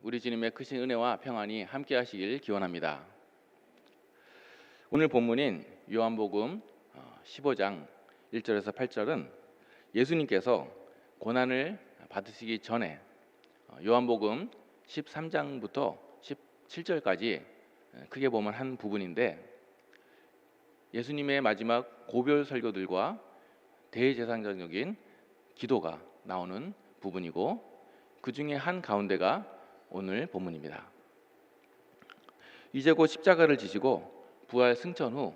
우리 주님의 크신 은혜와 평안이 함께 하시길 기원합니다. 오늘 본문인 요한복음 15장 1절에서 8절은 예수님께서 고난을 받으시기 전에 요한복음 13장부터 17절까지 크게 보면 한 부분인데, 예수님의 마지막 고별 설교들과 대제사장적인 기도가 나오는 부분이고, 그 중에 한 가운데가 오늘 본문입니다. 이제 곧 십자가를 지시고 부활 승천 후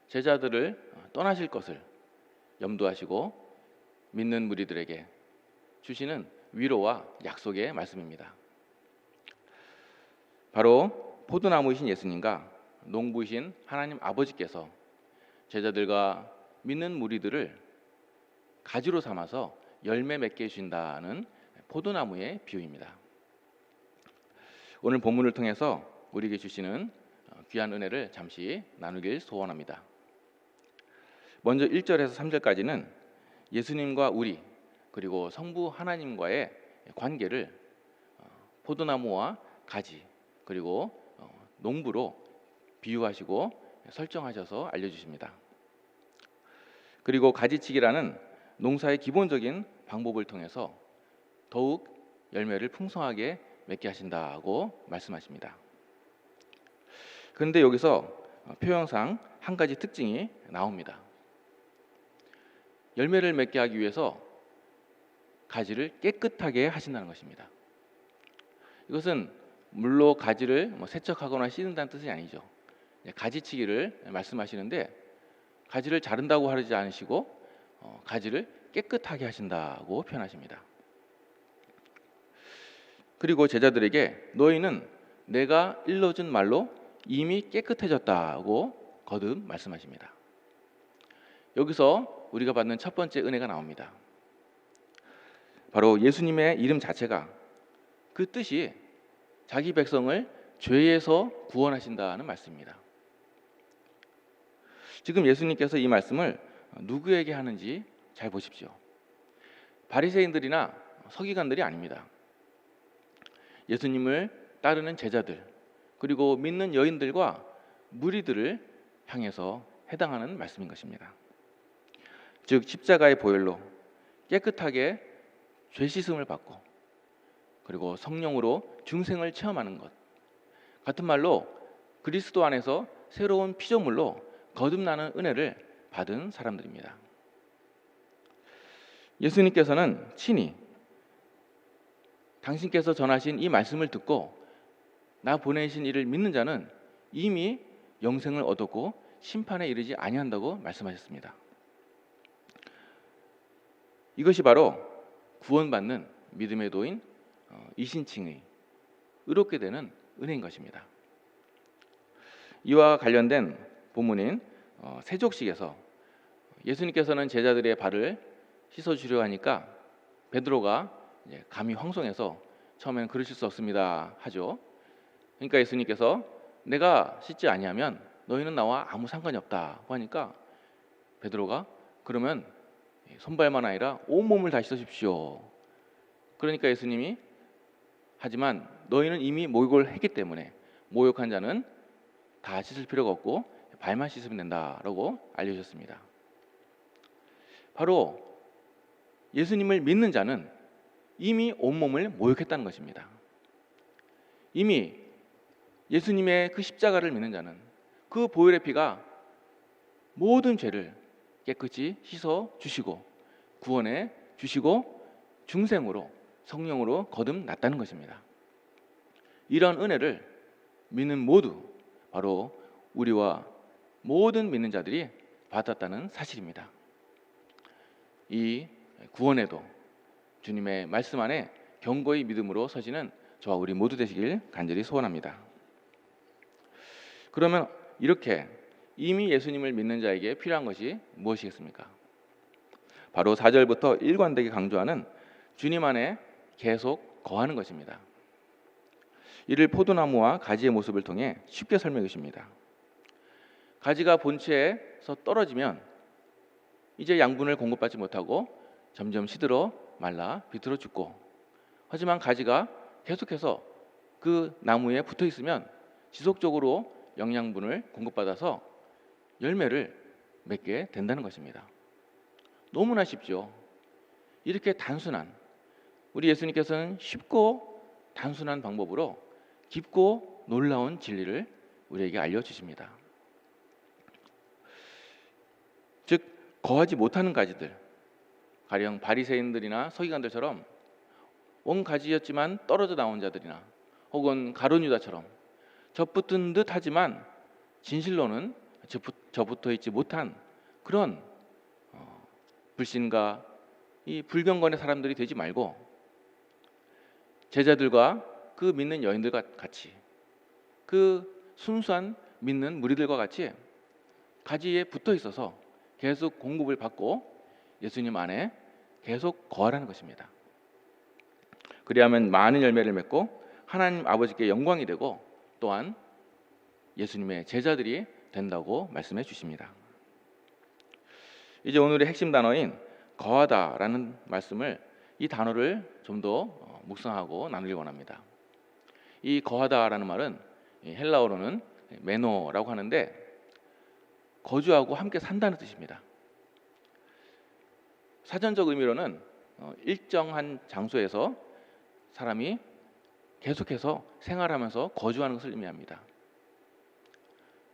제자들을 떠나실 것을 염두하시고 믿는 무리들에게 주시는 위로와 약속의 말씀입니다. 바로 포도나무이신 예수님과 농부이신 하나님 아버지께서 제자들과 믿는 무리들을 가지로 삼아서 열매 맺게 해주신다는 포도나무의 비유입니다. 오늘 본문을 통해서 우리에게 주시는 귀한 은혜를 잠시 나누길 소원합니다. 먼저 1절에서 3절까지는 예수님과 우리 그리고 성부 하나님과의 관계를 포도나무와 가지 그리고 농부로 비유하시고 설정하셔서 알려주십니다. 그리고 가지치기라는 농사의 기본적인 방법을 통해서 더욱 열매를 풍성하게 맺게 하신다고 말씀하십니다. 그런데 여기서 표현상 한 가지 특징이 나옵니다. 열매를 맺게 하기 위해서 가지를 깨끗하게 하신다는 것입니다. 이것은 물로 가지를 세척하거나 씻는다는 뜻이 아니죠. 가지치기를 말씀하시는데, 가지를 자른다고 하지 않으시고 가지를 깨끗하게 하신다고 표현하십니다. 그리고 제자들에게 너희는 내가 일러준 말로 이미 깨끗해졌다고 거듭 말씀하십니다. 여기서 우리가 받는 첫 번째 은혜가 나옵니다. 바로 예수님의 이름 자체가 그 뜻이 자기 백성을 죄에서 구원하신다는 말씀입니다. 지금 예수님께서 이 말씀을 누구에게 하는지 잘 보십시오. 바리새인들이나 서기관들이 아닙니다. 예수님을 따르는 제자들 그리고 믿는 여인들과 무리들을 향해서 해당하는 말씀인 것입니다. 즉 십자가의 보혈로 깨끗하게 죄 씻음을 받고 그리고 성령으로 중생을 체험하는 것, 같은 말로 그리스도 안에서 새로운 피조물로 거듭나는 은혜를 받은 사람들입니다. 예수님께서는 친히 당신께서 전하신 이 말씀을 듣고 나 보내신 이를 믿는 자는 이미 영생을 얻었고 심판에 이르지 아니한다고 말씀하셨습니다. 이것이 바로 구원받는 믿음의 도인 이신칭의 의롭게 되는 은혜인 것입니다. 이와 관련된 본문인 세족식에서 예수님께서는 제자들의 발을 씻어주려 하니까 베드로가 감히 황송해서 처음에는 그러실 수 없습니다 하죠. 그러니까 예수님께서 내가 씻지 아니하면 너희는 나와 아무 상관이 없다고 하니까 베드로가 그러면 손발만 아니라 온몸을 다 씻으십시오. 그러니까 예수님이 하지만 너희는 이미 목욕을 했기 때문에 목욕한 자는 다 씻을 필요가 없고 발만 씻으면 된다라고 알려주셨습니다. 바로 예수님을 믿는 자는 이미 온몸을 목욕했다는 것입니다. 이미 예수님의 그 십자가를 믿는 자는 그 보혈의 피가 모든 죄를 깨끗이 씻어 주시고 구원해 주시고 중생으로 성령으로 거듭났다는 것입니다. 이런 은혜를 믿는 모두 바로 우리와 모든 믿는 자들이 받았다는 사실입니다. 이 구원에도 주님의 말씀 안에 견고히 믿음으로 서시는 저와 우리 모두 되시길 간절히 소원합니다. 그러면 이렇게 이미 예수님을 믿는 자에게 필요한 것이 무엇이겠습니까? 바로 4절부터 일관되게 강조하는 주님 안에 계속 거하는 것입니다. 이를 포도나무와 가지의 모습을 통해 쉽게 설명해 주십니다. 가지가 본체에서 떨어지면 이제 양분을 공급받지 못하고 점점 시들어 말라 비틀어 죽고, 하지만 가지가 계속해서 그 나무에 붙어 있으면 지속적으로 영양분을 공급받아서 열매를 맺게 된다는 것입니다. 너무나 쉽죠. 이렇게 단순한, 우리 예수님께서는 쉽고 단순한 방법으로 깊고 놀라운 진리를 우리에게 알려주십니다. 즉 거하지 못하는 가지들, 가령 바리새인들이나 서기관들처럼 온 가지였지만 떨어져 나온 자들이나 혹은 가룟 유다처럼 접붙은 듯 하지만 진실로는 접붙어 있지 못한 그런 불신과 이 불경건의 사람들이 되지 말고 제자들과 그 믿는 여인들과 같이, 그 순수한 믿는 무리들과 같이 가지에 붙어 있어서 계속 공급을 받고 예수님 안에 계속 거하라는 것입니다. 그리하면 많은 열매를 맺고 하나님 아버지께 영광이 되고 또한 예수님의 제자들이 된다고 말씀해 주십니다. 이제 오늘의 핵심 단어인 거하다라는 말씀을, 이 단어를 좀 더 묵상하고 나누기 원합니다. 이 거하다라는 말은 헬라어로는 메노라고 하는데 거주하고 함께 산다는 뜻입니다. 사전적 의미로는 일정한 장소에서 사람이 계속해서 생활하면서 거주하는 것을 의미합니다.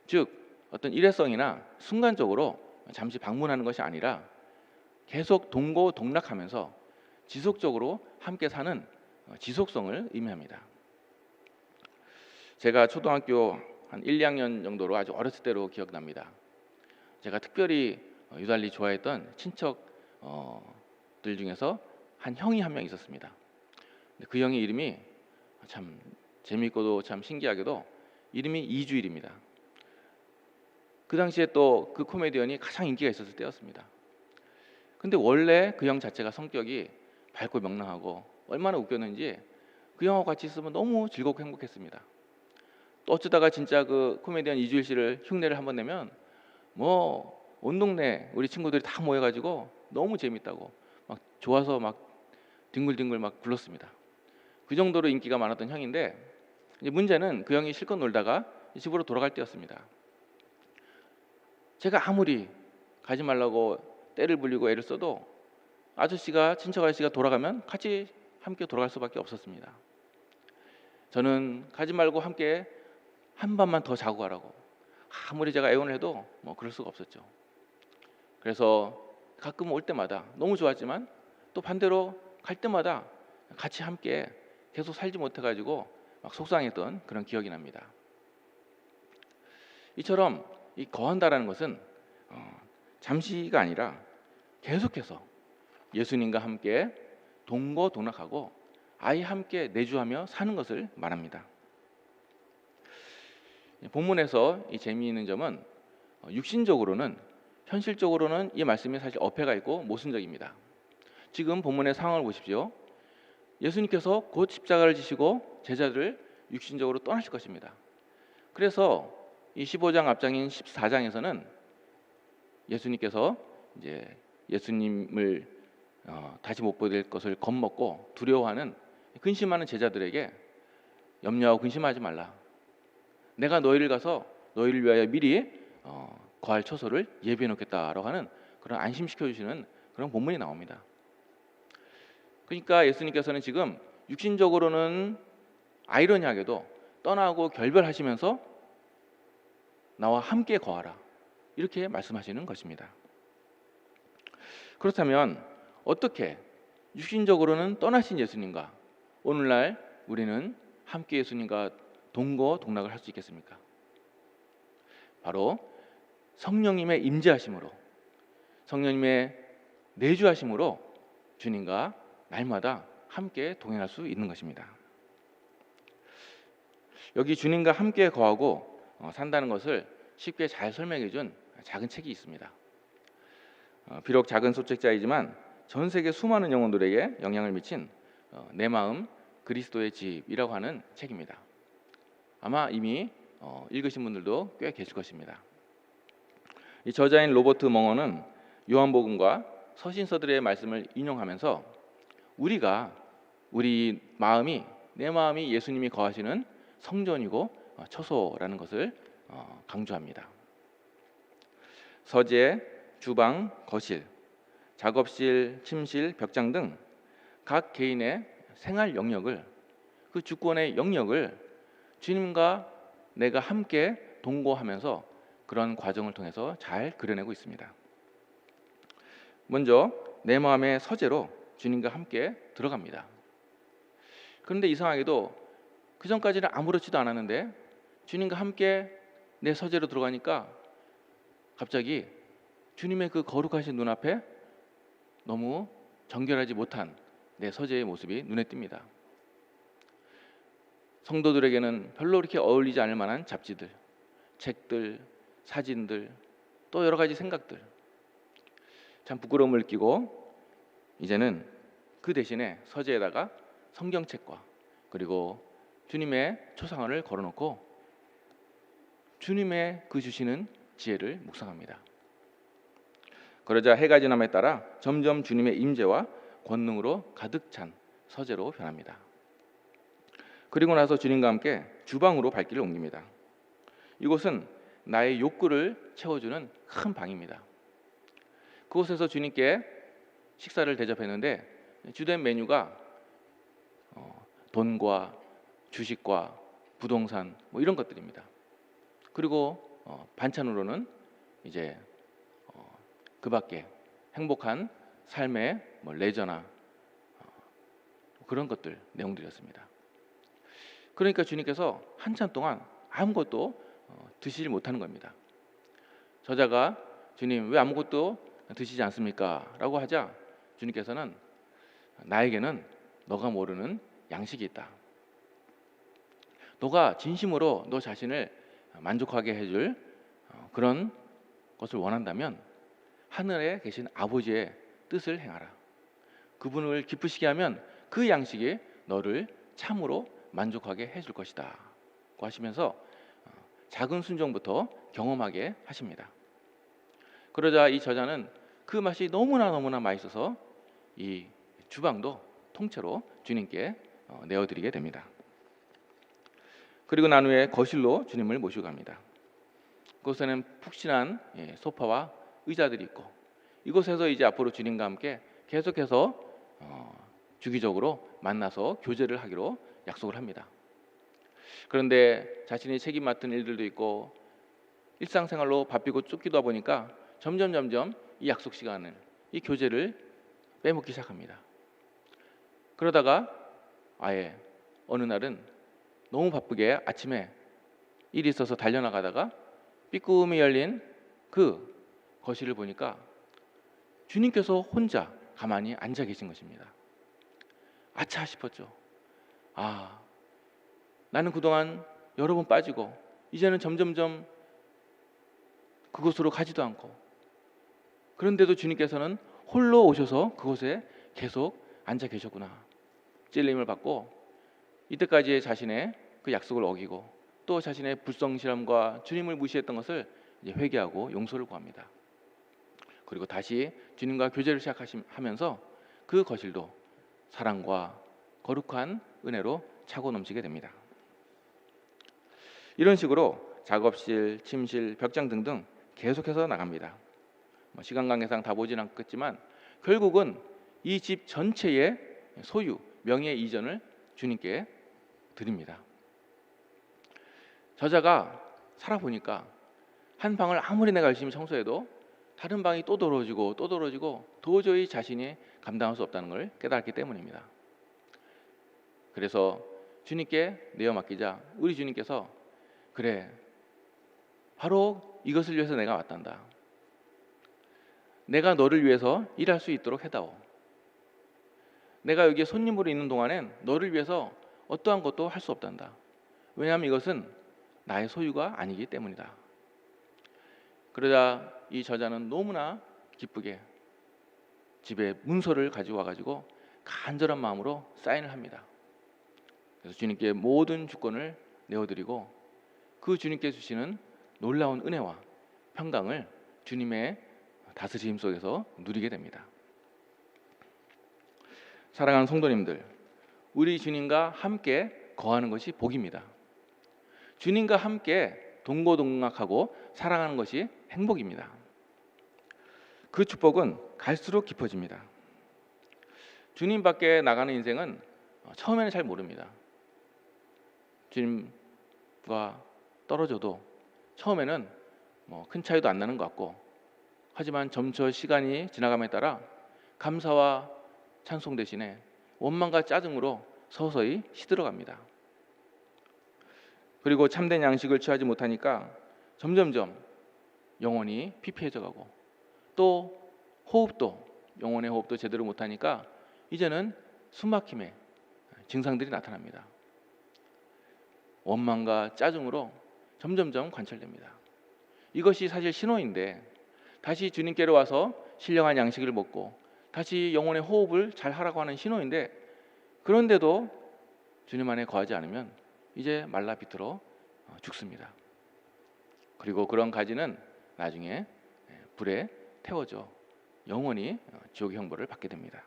즉 어떤 일회성이나 순간적으로 잠시 방문하는 것이 아니라 계속 동고동락하면서 지속적으로 함께 사는 지속성을 의미합니다. 제가 초등학교 한 1, 2학년 정도로 아주 어렸을 때로 기억납니다. 제가 특별히 유달리 좋아했던 친척들 중에서 한 형이 한 명 있었습니다. 그 형의 이름이 참 재미있고도 참 신기하게도 이름이 이주일입니다. 그 당시에 또 그 코미디언이 가장 인기가 있었을 때였습니다. 근데 원래 그 형 자체가 성격이 밝고 명랑하고 얼마나 웃겼는지 그 형하고 같이 있으면 너무 즐겁고 행복했습니다. 또 어쩌다가 진짜 그 코미디언 이주일 씨를 흉내를 한번 내면 뭐 온 동네 우리 친구들이 다 모여가지고 너무 재밌다고 막 좋아서 막 뒹굴뒹굴 막 불렀습니다. 그 정도로 인기가 많았던 형인데, 이제 문제는 그 형이 실컷 놀다가 집으로 돌아갈 때였습니다. 제가 아무리 가지 말라고 떼를 불리고 애를 써도 친척 아저씨가 돌아가면 같이 함께 돌아갈 수밖에 없었습니다. 저는 가지 말고 함께 한 밤만 더 자고 가라고 아무리 제가 애원을 해도 뭐 그럴 수가 없었죠. 그래서 가끔 올 때마다 너무 좋았지만 또 반대로 갈 때마다 같이 함께 계속 살지 못해가지고 막 속상했던 그런 기억이 납니다. 이처럼 이 거한다라는 것은 잠시가 아니라 계속해서 예수님과 함께 동거동락하고 아예 함께 내주하며 사는 것을 말합니다. 본문에서 이 재미있는 점은 육신적으로는, 현실적으로는 이 말씀이 사실 어폐가 있고 모순적입니다. 지금 본문의 상황을 보십시오. 예수님께서 곧 십자가를 지시고 제자들을 육신적으로 떠나실 것입니다. 그래서 이 15장 앞장인 14장에서는 예수님께서 이제 예수님을 다시 못 보게 될 것을 겁먹고 두려워하는 근심하는 제자들에게 염려하고 근심하지 말라. 내가 너희를 가서 너희를 위하여 미리 거할 처소를 예비해 놓겠다라고 하는 그런 안심시켜 주시는 그런 본문이 나옵니다. 그러니까 예수님께서는 지금 육신적으로는 아이러니하게도 떠나고 결별하시면서 나와 함께 거하라, 이렇게 말씀하시는 것입니다. 그렇다면 어떻게 육신적으로는 떠나신 예수님과 오늘날 우리는 함께 예수님과 동거동락을 할 수 있겠습니까? 바로 성령님의 임재하심으로, 성령님의 내주하심으로 주님과 날마다 함께 동행할 수 있는 것입니다. 여기 주님과 함께 거하고 산다는 것을 쉽게 잘 설명해 준 작은 책이 있습니다. 비록 작은 소책자이지만 전 세계 수많은 영혼들에게 영향을 미친 내 마음 그리스도의 집이라고 하는 책입니다. 아마 이미 읽으신 분들도 꽤 계실 것입니다. 이 저자인 로버트 멍어는 요한복음과 서신서들의 말씀을 인용하면서 우리 마음이 내 마음이 예수님이 거하시는 성전이고 처소라는 것을 강조합니다. 서재, 주방, 거실, 작업실, 침실, 벽장 등 각 개인의 생활 영역을, 그 주권의 영역을 주님과 내가 함께 동거하면서 그런 과정을 통해서 잘 그려내고 있습니다. 먼저 내 마음의 서재로 주님과 함께 들어갑니다. 그런데 이상하게도 그 전까지는 아무렇지도 않았는데 주님과 함께 내 서재로 들어가니까 갑자기 주님의 그 거룩하신 눈앞에 너무 정결하지 못한 내 서재의 모습이 눈에 띕니다. 성도들에게는 별로 그렇게 어울리지 않을 만한 잡지들, 책들, 사진들, 또 여러 가지 생각들, 참 부끄러움을 느끼고 이제는 그 대신에 서재에다가 성경책과 그리고 주님의 초상화를 걸어놓고 주님의 그 주시는 지혜를 묵상합니다. 그러자 해가 지남에 따라 점점 주님의 임재와 권능으로 가득 찬 서재로 변합니다. 그리고 나서 주님과 함께 주방으로 발길을 옮깁니다. 이곳은 나의 욕구를 채워주는 큰 방입니다. 그곳에서 주님께 식사를 대접했는데 주된 메뉴가 돈과 주식과 부동산 뭐 이런 것들입니다. 그리고 반찬으로는 이제 그 밖에 행복한 삶의 뭐 레저나 그런 것들 내용들이었습니다. 그러니까 주님께서 한참 동안 아무것도 드시지 못하는 겁니다. 저자가 주님 왜 아무것도 드시지 않습니까? 라고 하자 주님께서는 나에게는 너가 모르는 양식이 있다. 너가 진심으로 너 자신을 만족하게 해줄 그런 것을 원한다면 하늘에 계신 아버지의 뜻을 행하라. 그분을 기쁘시게 하면 그 양식이 너를 참으로 만족하게 해줄 것이다 고 하시면서 작은 순종부터 경험하게 하십니다. 그러자 이 저자는 그 맛이 너무나 맛있어서 이 주방도 통째로 주님께 내어드리게 됩니다. 그리고 난 후에 거실로 주님을 모시고 갑니다. 그곳에는 푹신한 소파와 의자들이 있고 이곳에서 이제 앞으로 주님과 함께 계속해서 주기적으로 만나서 교제를 하기로 약속을 합니다. 그런데 자신이 책임 맡은 일들도 있고 일상생활로 바쁘고 쫓기다 보니까 점점 이 약속 시간을, 이 교제를 빼먹기 시작합니다. 그러다가 아예 어느 날은 너무 바쁘게 아침에 일이 있어서 달려나가다가 삐꾸미 열린 그 거실을 보니까 주님께서 혼자 가만히 앉아 계신 것입니다. 아차 싶었죠. 아, 나는 그동안 여러 번 빠지고 이제는 점점점 그곳으로 가지도 않고 그런데도 주님께서는 홀로 오셔서 그곳에 계속 앉아 계셨구나. 찔림을 받고 이때까지의 자신의 그 약속을 어기고 또 자신의 불성실함과 주님을 무시했던 것을 이제 회개하고 용서를 구합니다. 그리고 다시 주님과 교제를 시작하면서 그 거실도 사랑과 거룩한 은혜로 차고 넘치게 됩니다. 이런 식으로 작업실, 침실, 벽장 등등 계속해서 나갑니다. 시간 관계상 다 보진 않겠지만 결국은 이 집 전체의 소유, 명예 이전을 주님께 드립니다. 저자가 살아보니까 한 방을 아무리 내가 열심히 청소해도 다른 방이 또 더러워지고 도저히 자신이 감당할 수 없다는 걸 깨달았기 때문입니다. 그래서 주님께 내어 맡기자 우리 주님께서 그래, 바로 이것을 위해서 내가 왔단다. 내가 너를 위해서 일할 수 있도록 해다오. 내가 여기에 손님으로 있는 동안엔 너를 위해서 어떠한 것도 할 수 없단다. 왜냐하면 이것은 나의 소유가 아니기 때문이다. 그러자 이 저자는 너무나 기쁘게 집에 문서를 가지고 와가지고 간절한 마음으로 사인을 합니다. 그래서 주님께 모든 주권을 내어드리고 그 주님께 주시는 놀라운 은혜와 평강을 주님의 다스림 속에서 누리게 됩니다. 사랑하는 성도님들, 우리 주님과 함께 거하는 것이 복입니다. 주님과 함께 동고동락하고 사랑하는 것이 행복입니다. 그 축복은 갈수록 깊어집니다. 주님 밖에 나가는 인생은 처음에는 잘 모릅니다. 주님과 떨어져도 처음에는 큰 차이도 안 나는 것 같고, 하지만 점차 시간이 지나감에 따라 감사와 찬송 대신에 원망과 짜증으로 서서히 시들어갑니다. 그리고 참된 양식을 취하지 못하니까 점점점 영혼이 피폐해져 가고, 또 영혼의 호흡도 제대로 못하니까 이제는 숨막힘의 증상들이 나타납니다. 원망과 짜증으로 점점점 관철됩니다. 이것이 사실 신호인데, 다시 주님께로 와서 신령한 양식을 먹고 다시 영혼의 호흡을 잘 하라고 하는 신호인데, 그런데도 주님 안에 거하지 않으면 이제 말라 비틀어 죽습니다. 그리고 그런 가지는 나중에 불에 태워져 영원히 지옥의 형벌을 받게 됩니다.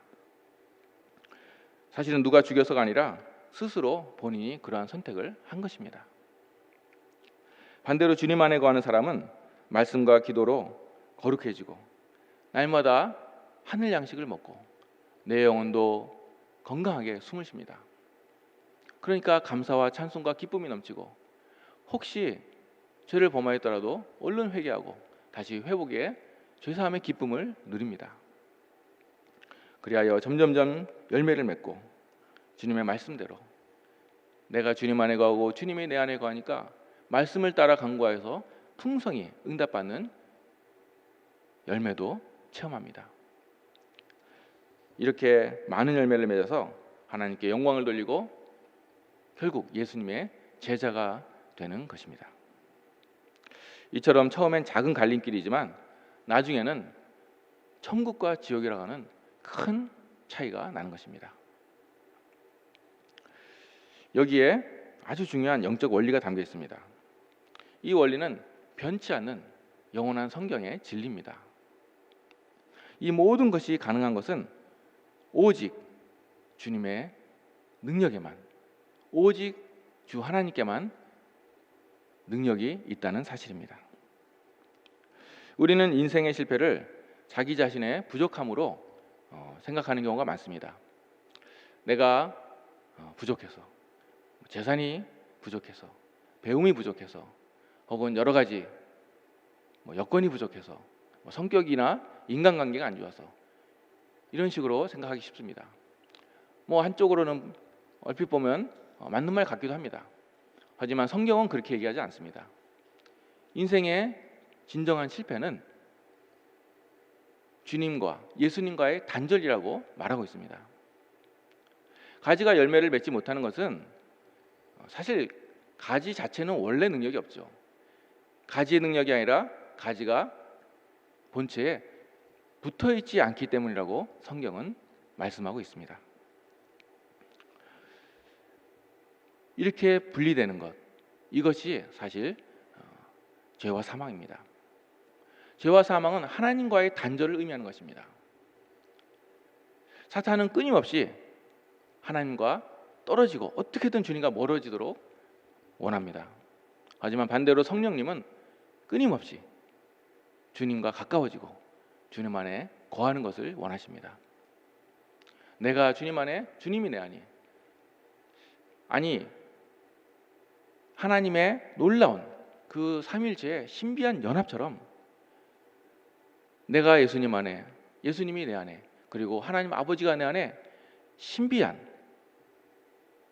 사실은 누가 죽여서가 아니라 스스로 본인이 그러한 선택을 한 것입니다. 반대로 주님 안에 거하는 사람은 말씀과 기도로 거룩해지고 날마다 하늘 양식을 먹고 내 영혼도 건강하게 숨을 쉽니다. 그러니까 감사와 찬송과 기쁨이 넘치고, 혹시 죄를 범하였더라도 얼른 회개하고 다시 회복의 죄사함의 기쁨을 누립니다. 그리하여 점점점 열매를 맺고 주님의 말씀대로 내가 주님 안에 거하고 주님이 내 안에 거하니까 말씀을 따라 간구하여서 풍성히 응답받는 열매도 체험합니다. 이렇게 많은 열매를 맺어서 하나님께 영광을 돌리고 결국 예수님의 제자가 되는 것입니다. 이처럼 처음엔 작은 갈림길이지만 나중에는 천국과 지옥이라고 하는 큰 차이가 나는 것입니다. 여기에 아주 중요한 영적 원리가 담겨 있습니다. 이 원리는 변치 않는 영원한 성경의 진리입니다. 이 모든 것이 가능한 것은 오직 주님의 능력에만, 오직 주 하나님께만 능력이 있다는 사실입니다. 우리는 인생의 실패를 자기 자신의 부족함으로 생각하는 경우가 많습니다. 내가 부족해서, 재산이 부족해서, 배움이 부족해서, 혹은 여러 가지 여건이 부족해서, 성격이나 인간관계가 안 좋아서, 이런 식으로 생각하기 쉽습니다. 한쪽으로는 얼핏 보면 맞는 말 같기도 합니다. 하지만 성경은 그렇게 얘기하지 않습니다. 인생의 진정한 실패는 주님과 예수님과의 단절이라고 말하고 있습니다. 가지가 열매를 맺지 못하는 것은 사실 가지 자체는 원래 능력이 없죠. 가지의 능력이 아니라 가지가 본체에 붙어있지 않기 때문이라고 성경은 말씀하고 있습니다. 이렇게 분리되는 것, 이것이 사실 죄와 사망입니다. 죄와 사망은 하나님과의 단절을 의미하는 것입니다. 사탄은 끊임없이 하나님과 떨어지고 어떻게든 주님과 멀어지도록 원합니다. 하지만 반대로 성령님은 끊임없이 주님과 가까워지고 주님 안에 거하는 것을 원하십니다. 내가 주님 안에, 주님이 내 안에, 아니 하나님의 놀라운 그 삼일체의 신비한 연합처럼 내가 예수님 안에, 예수님이 내 안에, 그리고 하나님 아버지가 내 안에 신비한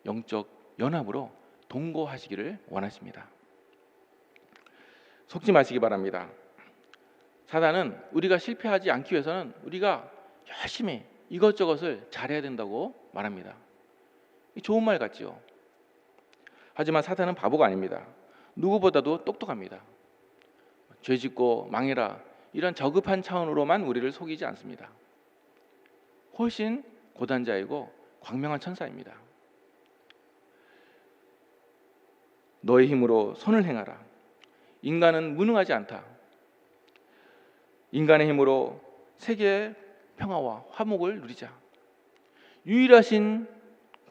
영적 연합으로 동거하시기를 원하십니다. 속지 마시기 바랍니다. 사단은 우리가 실패하지 않기 위해서는 우리가 열심히 이것저것을 잘해야 된다고 말합니다. 좋은 말 같지요. 하지만 사탄은 바보가 아닙니다. 누구보다도 똑똑합니다. 죄짓고 망해라, 이런 저급한 차원으로만 우리를 속이지 않습니다. 훨씬 고단자이고 광명한 천사입니다. 너의 힘으로 선을 행하라. 인간은 무능하지 않다. 인간의 힘으로 세계의 평화와 화목을 누리자. 유일하신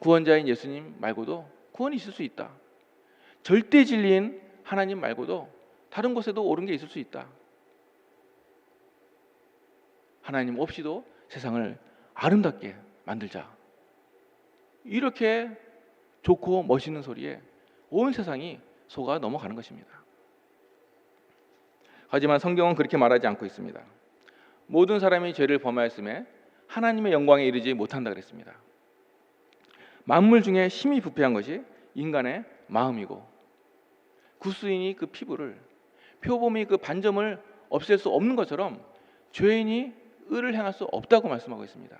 구원자인 예수님 말고도 구원이 있을 수 있다. 절대 진리인 하나님 말고도 다른 곳에도 옳은 게 있을 수 있다. 하나님 없이도 세상을 아름답게 만들자. 이렇게 좋고 멋있는 소리에 온 세상이 속아 넘어가는 것입니다. 하지만 성경은 그렇게 말하지 않고 있습니다. 모든 사람이 죄를 범하였음에 하나님의 영광에 이르지 못한다 그랬습니다. 만물 중에 심히 부패한 것이 인간의 마음이고 구스인이 그 피부를, 표범이 그 반점을 없앨 수 없는 것처럼 죄인이 의를 행할 수 없다고 말씀하고 있습니다.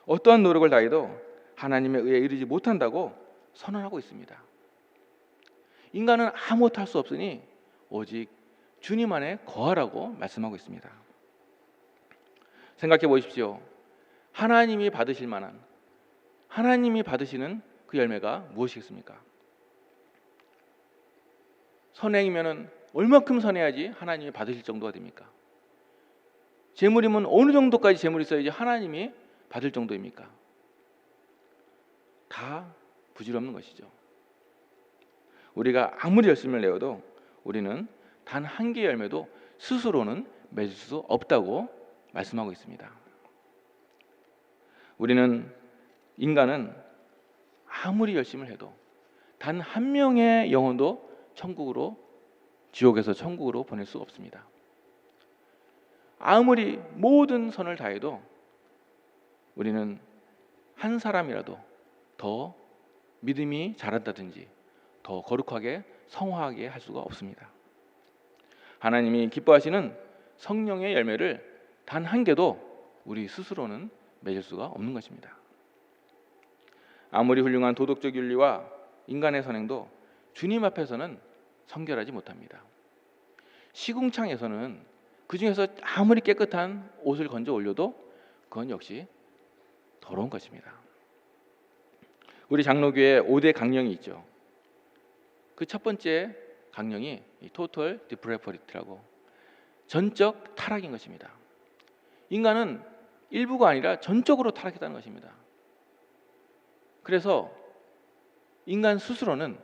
어떠한 노력을 다해도 하나님의 의에 이르지 못한다고 선언하고 있습니다. 인간은 아무것도 할 수 없으니 오직 주님 안에 거하라고 말씀하고 있습니다. 생각해 보십시오. 하나님이 받으실 만한, 하나님이 받으시는 그 열매가 무엇이겠습니까? 선행이면은 얼마큼 선해야지 하나님이 받으실 정도가 됩니까? 재물이면 어느 정도까지 재물이 있어야지 하나님이 받을 정도입니까? 다 부질없는 것이죠. 우리가 아무리 열심을 내어도 우리는 단 한 개의 열매도 스스로는 맺을 수 없다고 말씀하고 있습니다. 인간은 아무리 열심을 해도 단 한 명의 영혼도 지옥에서 천국으로 보낼 수 없습니다. 아무리 모든 선을 다해도 우리는 한 사람이라도 더 믿음이 자란다든지 더 거룩하게 성화하게 할 수가 없습니다. 하나님이 기뻐하시는 성령의 열매를 단 한 개도 우리 스스로는 맺을 수가 없는 것입니다. 아무리 훌륭한 도덕적 윤리와 인간의 선행도 주님 앞에서는 성결하지 못합니다. 시궁창에서는 그 중에서 아무리 깨끗한 옷을 건져 올려도 그건 역시 더러운 것입니다. 우리 장로교에 5대 강령이 있죠. 그 첫 번째 강령이 토털 디프레퍼리티라고 전적 타락인 것입니다. 인간은 일부가 아니라 전적으로 타락했다는 것입니다. 그래서 인간 스스로는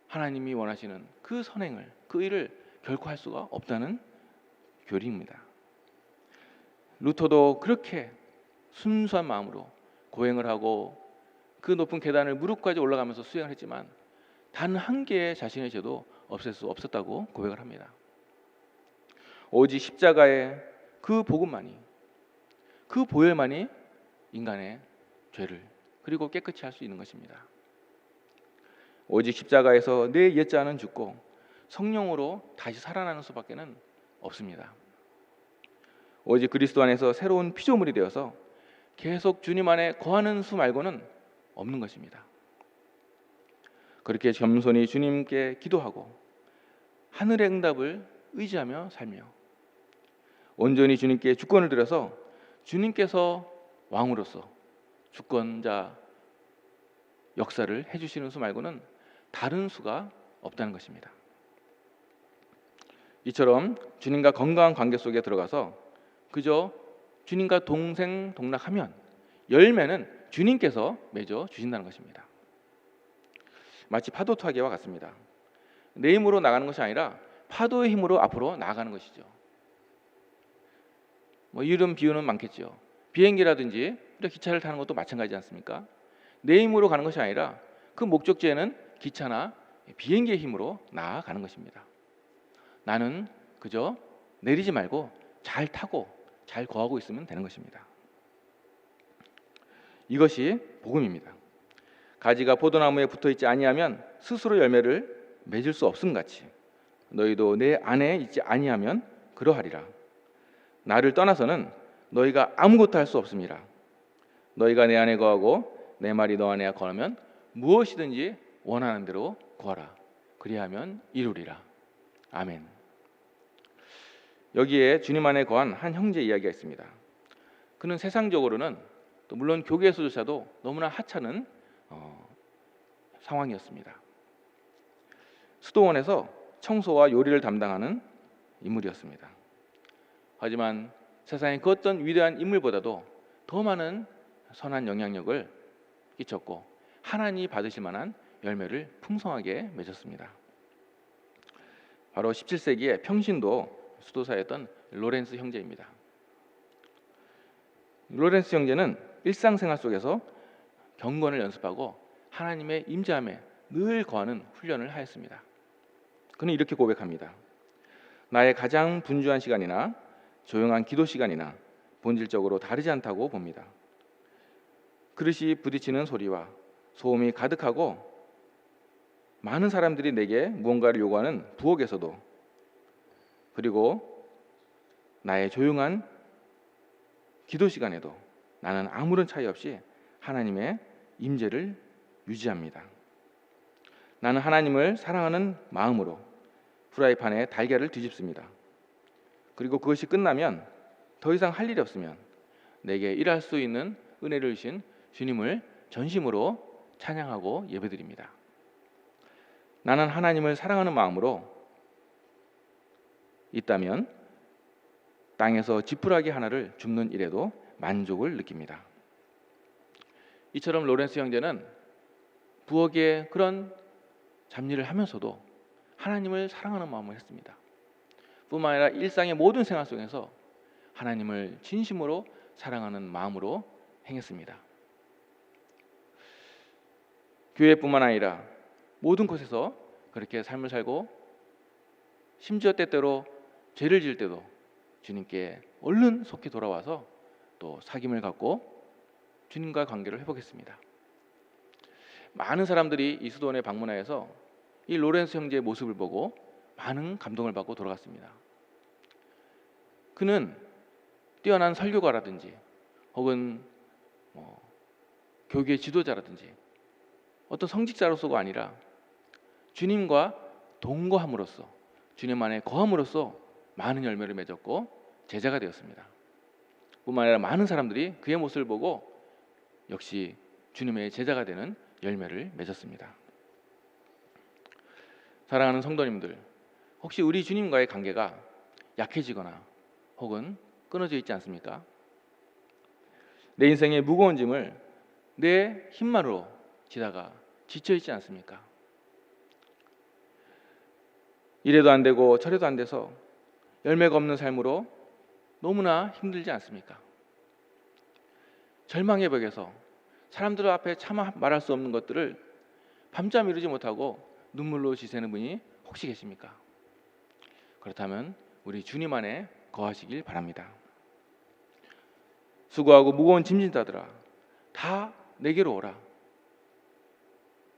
하나님이 원하시는 그 선행을, 그 일을 결코 할 수가 없다는 교리입니다. 루터도 그렇게 순수한 마음으로 고행을 하고 그 높은 계단을 무릎까지 올라가면서 수행을 했지만 단 한 개의 자신의 죄도 없앨 수 없었다고 고백을 합니다. 오직 십자가의 그 복음만이, 그 보혈만이 인간의 죄를 그리고 깨끗이 할 수 있는 것입니다. 오직 십자가에서 내 옛자는 죽고 성령으로 다시 살아나는 수밖에는 없습니다. 오직 그리스도 안에서 새로운 피조물이 되어서 계속 주님 안에 거하는 수 말고는 없는 것입니다. 그렇게 겸손히 주님께 기도하고 하늘의 응답을 의지하며 살며 온전히 주님께 주권을 드려서 주님께서 왕으로서 주권자 역사를 해주시는 수 말고는 다른 수가 없다는 것입니다. 이처럼 주님과 건강한 관계 속에 들어가서 그저 주님과 동생동락하면 열매는 주님께서 맺어 주신다는 것입니다. 마치 파도 타기와 같습니다. 내 힘으로 나가는 것이 아니라 파도의 힘으로 앞으로 나아가는 것이죠. 이런 비유는 많겠죠. 비행기라든지 기차를 타는 것도 마찬가지지 않습니까? 내 힘으로 가는 것이 아니라 그 목적지에는 기차나 비행기의 힘으로 나아가는 것입니다. 나는 그저 내리지 말고 잘 타고 잘 거하고 있으면 되는 것입니다. 이것이 복음입니다. 가지가 포도나무에 붙어있지 아니하면 스스로 열매를 맺을 수 없음 같이 너희도 내 안에 있지 아니하면 그러하리라. 나를 떠나서는 너희가 아무것도 할 수 없음이라. 너희가 내 안에 거하고 내 말이 너 안에 거하면 무엇이든지 원하는 대로 구하라. 그리하면 이루리라. 아멘. 여기에 주님 안에 거한 한 형제 이야기가 있습니다. 그는 세상적으로는 또 물론 교계에서조차도 너무나 하찮은 상황이었습니다. 수도원에서 청소와 요리를 담당하는 인물이었습니다. 하지만 세상의 그 어떤 위대한 인물보다도 더 많은 선한 영향력을 끼쳤고 하나님이 받으실 만한 열매를 풍성하게 맺었습니다. 바로 17세기의 평신도 수도사였던 로렌스 형제입니다. 로렌스 형제는 일상생활 속에서 경건을 연습하고 하나님의 임재함에 늘 거하는 훈련을 하였습니다. 그는 이렇게 고백합니다. 나의 가장 분주한 시간이나 조용한 기도 시간이나 본질적으로 다르지 않다고 봅니다. 그릇이 부딪히는 소리와 소음이 가득하고 많은 사람들이 내게 무언가를 요구하는 부엌에서도, 그리고 나의 조용한 기도 시간에도 나는 아무런 차이 없이 하나님의 임재를 유지합니다. 나는 하나님을 사랑하는 마음으로 프라이팬에 달걀을 뒤집습니다. 그리고 그것이 끝나면 더 이상 할 일이 없으면 내게 일할 수 있는 은혜를 주신 주님을 전심으로 찬양하고 예배드립니다. 나는 하나님을 사랑하는 마음으로 있다면 땅에서 지푸라기 하나를 줍는 일에도 만족을 느낍니다. 이처럼 로렌스 형제는 부엌에 그런 잡일을 하면서도 하나님을 사랑하는 마음을 했습니다. 뿐만 아니라 일상의 모든 생활 속에서 하나님을 진심으로 사랑하는 마음으로 행했습니다. 교회뿐만 아니라 모든 곳에서 그렇게 삶을 살고 심지어 때때로 죄를 지을 때도 주님께 얼른 속히 돌아와서 또 사귐을 갖고 주님과 관계를 회복했습니다. 많은 사람들이 이 수도원에 방문하여서 이 로렌스 형제의 모습을 보고 많은 감동을 받고 돌아갔습니다. 그는 뛰어난 설교가라든지 혹은 교계 지도자라든지 어떤 성직자로서가 아니라 주님과 동거함으로써 주님 안에 거함으로써 많은 열매를 맺었고 제자가 되었습니다. 뿐만 아니라 많은 사람들이 그의 모습을 보고 역시 주님의 제자가 되는 열매를 맺었습니다. 사랑하는 성도님들, 혹시 우리 주님과의 관계가 약해지거나 혹은 끊어져 있지 않습니까? 내 인생의 무거운 짐을 내 힘만으로 지다가 지쳐 있지 않습니까? 이래도 안 되고 저래도 안 돼서 열매가 없는 삶으로 너무나 힘들지 않습니까? 절망의 벽에서 사람들 앞에 차마 말할 수 없는 것들을 밤잠 이루지 못하고 눈물로 지새는 분이 혹시 계십니까? 그렇다면 우리 주님 안에 거하시길 바랍니다. 수고하고 무거운 짐진 자들아 다 내게로 오라.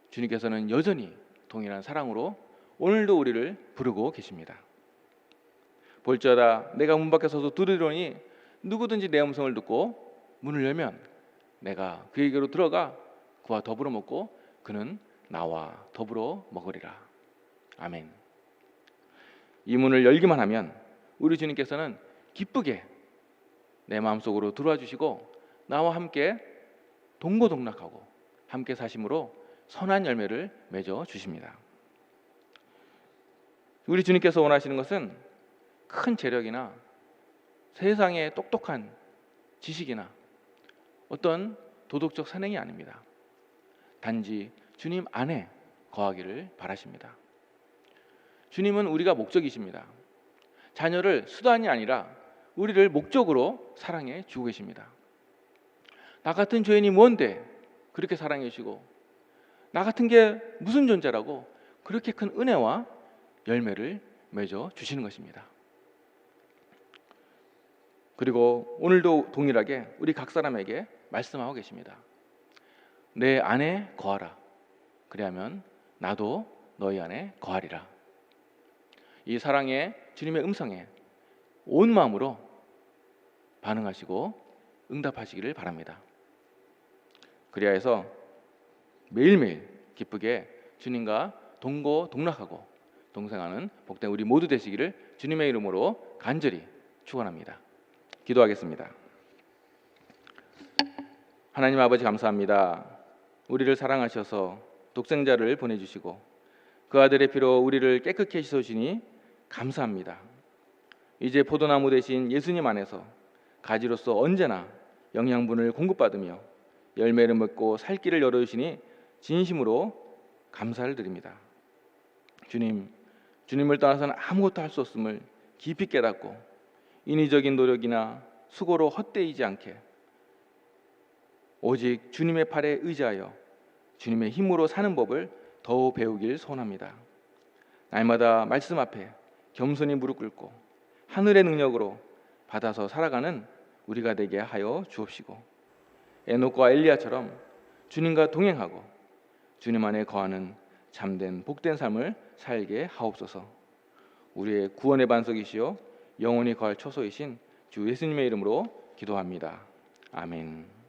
주님께서는 여전히 동일한 사랑으로 오늘도 우리를 부르고 계십니다. 볼지어다 내가 문 밖에 서서 두드리노니 누구든지 내 음성을 듣고 문을 열면 내가 그에게로 들어가 그와 더불어 먹고 그는 나와 더불어 먹으리라. 아멘. 이 문을 열기만 하면 우리 주님께서는 기쁘게 내 마음속으로 들어와 주시고 나와 함께 동고동락하고 함께 사심으로 선한 열매를 맺어 주십니다. 우리 주님께서 원하시는 것은 큰 재력이나 세상의 똑똑한 지식이나 어떤 도덕적 선행이 아닙니다. 단지 주님 안에 거하기를 바라십니다. 주님은 우리가 목적이십니다. 자녀를 수단이 아니라 우리를 목적으로 사랑해 주고 계십니다. 나 같은 죄인이 뭔데 그렇게 사랑해 주시고 나 같은 게 무슨 존재라고 그렇게 큰 은혜와 열매를 맺어 주시는 것입니다. 그리고 오늘도 동일하게 우리 각 사람에게 말씀하고 계십니다. 내 안에 거하라. 그리하면 나도 너희 안에 거하리라. 이 사랑의 주님의 음성에 온 마음으로 반응하시고 응답하시기를 바랍니다. 그리하여서 매일매일 기쁘게 주님과 동고동락하고 동생하는 복된 우리 모두 되시기를 주님의 이름으로 간절히 축원합니다. 기도하겠습니다. 하나님 아버지 감사합니다. 우리를 사랑하셔서 독생자를 보내주시고 그 아들의 피로 우리를 깨끗게 씻어주시니 감사합니다. 이제 포도나무 대신 예수님 안에서 가지로서 언제나 영양분을 공급받으며 열매를 맺고 살 길을 열어주시니 진심으로 감사를 드립니다. 주님, 주님을 떠나서는 아무것도 할 수 없음을 깊이 깨닫고 인위적인 노력이나 수고로 헛되이지 않게 오직 주님의 팔에 의지하여 주님의 힘으로 사는 법을 더욱 배우길 소원합니다. 날마다 말씀 앞에 겸손히 무릎 꿇고 하늘의 능력으로 받아서 살아가는 우리가 되게 하여 주옵시고, 에녹과 엘리야처럼 주님과 동행하고 주님 안에 거하는 참된 복된 삶을 살게 하옵소서. 우리의 구원의 반석이시요 영원히 거할 초소이신 주 예수님의 이름으로 기도합니다. 아멘.